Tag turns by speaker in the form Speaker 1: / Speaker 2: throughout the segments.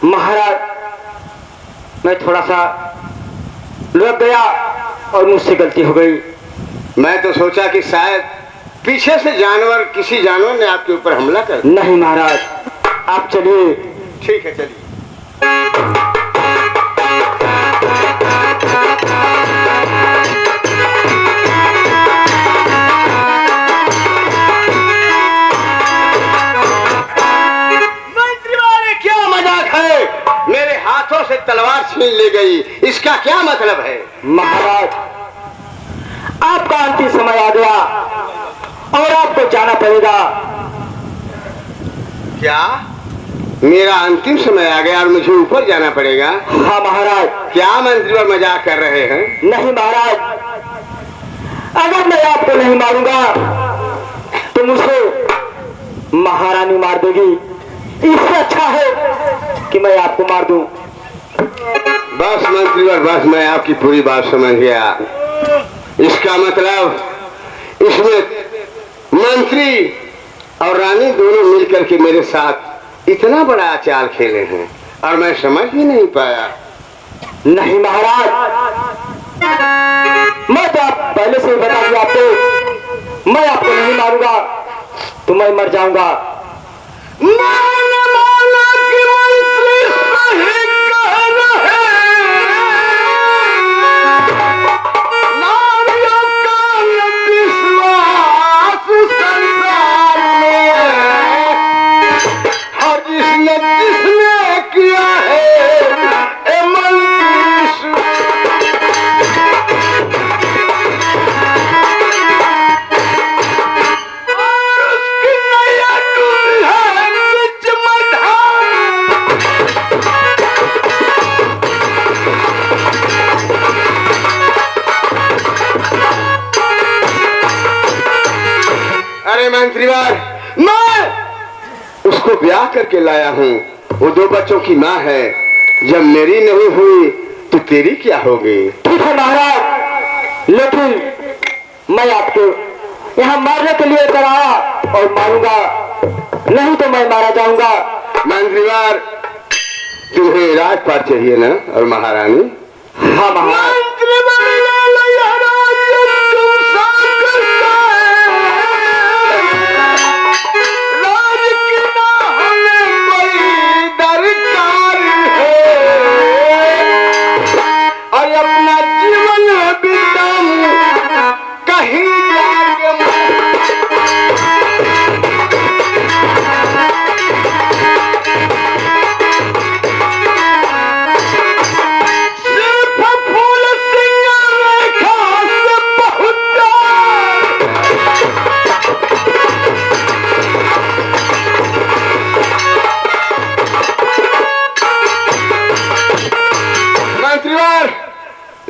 Speaker 1: महाराज, मैं थोड़ा सा लग गया और मुझसे गलती हो गई।
Speaker 2: मैं तो सोचा कि शायद पीछे से किसी जानवर ने आपके ऊपर हमला कर।
Speaker 1: नहीं महाराज, आप चलिए।
Speaker 2: ठीक है, चलिए। मेरे हाथों से तलवार छीन ले गई, इसका क्या मतलब है?
Speaker 1: महाराज, आपका अंतिम समय आ गया और आपको जाना पड़ेगा।
Speaker 2: क्या मेरा अंतिम समय आ गया और मुझे ऊपर जाना पड़ेगा?
Speaker 1: हाँ महाराज।
Speaker 2: क्या मंत्री और मजाक कर रहे हैं?
Speaker 1: नहीं महाराज, अगर मैं आपको नहीं मारूंगा तो मुझे महारानी मार देगी। इससे अच्छा है कि मैं आपको मार दूं।
Speaker 2: बस मंत्री और बस, मैं आपकी पूरी बात समझ गया। इसका मतलब इसमें मंत्री और रानी दोनों मिलकर के मेरे साथ इतना बड़ा चाल खेले हैं और मैं समझ ही नहीं पाया।
Speaker 1: नहीं महाराज, मैं तो आप पहले से ही बता दिया आपको, मैं आपको नहीं मारूंगा तो मैं मर जाऊंगा।
Speaker 2: मंत्रीवार, मैं उसको ब्याह करके लाया हूँ। वो 2 बच्चों की माँ है। जब मेरी नहीं हुई तो तेरी क्या होगी?
Speaker 1: ठीक है महाराज, लेकिन मैं आपको यहाँ मारने के लिए कराया और मारूंगा, नहीं तो मैं मारा जाऊंगा।
Speaker 2: मंत्रीवार, तुम्हें राजपाट चाहिए ना? और महारानी?
Speaker 1: हाँ महाराज।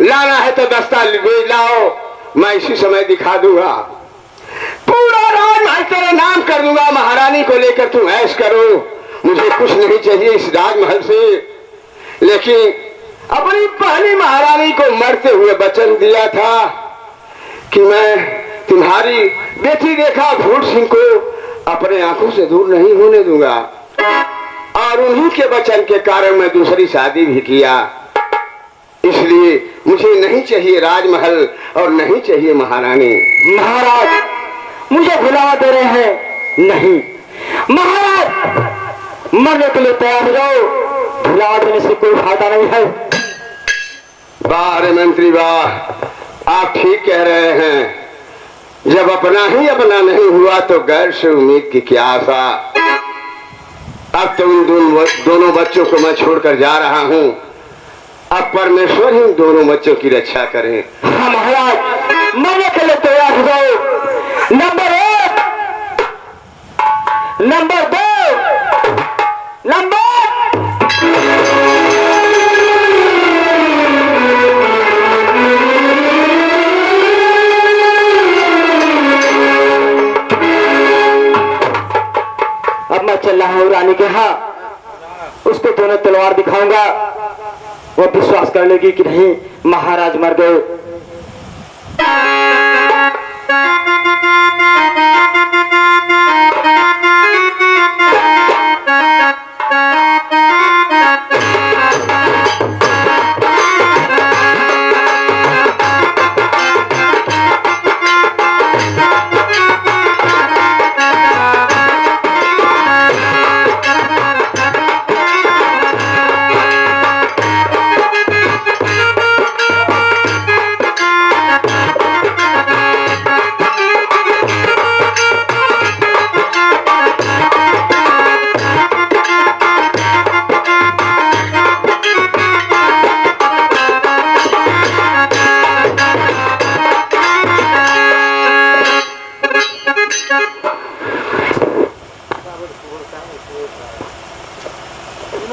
Speaker 2: लाना है तो दस्तावेज लाओ, मैं इसी समय दिखा दूंगा। पूरा राजमहल तेरे नाम कर दूंगा। महारानी को लेकर तुम ऐश करो, मुझे कुछ नहीं चाहिए इस राजमहल से। लेकिन अपनी पहली महारानी को मरते हुए वचन दिया था कि मैं तुम्हारी बेटी रेखा फूल सिंह को अपने आंखों से दूर नहीं होने दूंगा, और उन्हीं के वचन के कारण मैं दूसरी शादी भी किया। इसलिए मुझे नहीं चाहिए राजमहल और नहीं चाहिए महारानी।
Speaker 1: महाराज, मुझे भुलावा दे रहे हैं? नहीं महाराज, मरने के लिए तैयार हो जाओ, भुलावा देने से कोई फायदा नहीं है।
Speaker 2: वाह रे मंत्री वाह, आप ठीक कह रहे हैं। जब अपना ही अपना नहीं हुआ तो गैर से उम्मीद की क्या आशा। अब तो उन दोनों बच्चों को मैं छोड़कर जा रहा हूँ। अब परमेश्वर ही दोनों बच्चों की रक्षा करें।
Speaker 1: हाँ महाराज, मरने के लिए तैयार हो जाओ। नंबर 1, नंबर 2, नंबर अब मैं चल रहा हूँ रानी के यहाँ। उसको दोनों तलवार दिखाऊंगा, वो विश्वास कर लेगी कि नहीं महाराज मर गए।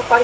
Speaker 1: पाणी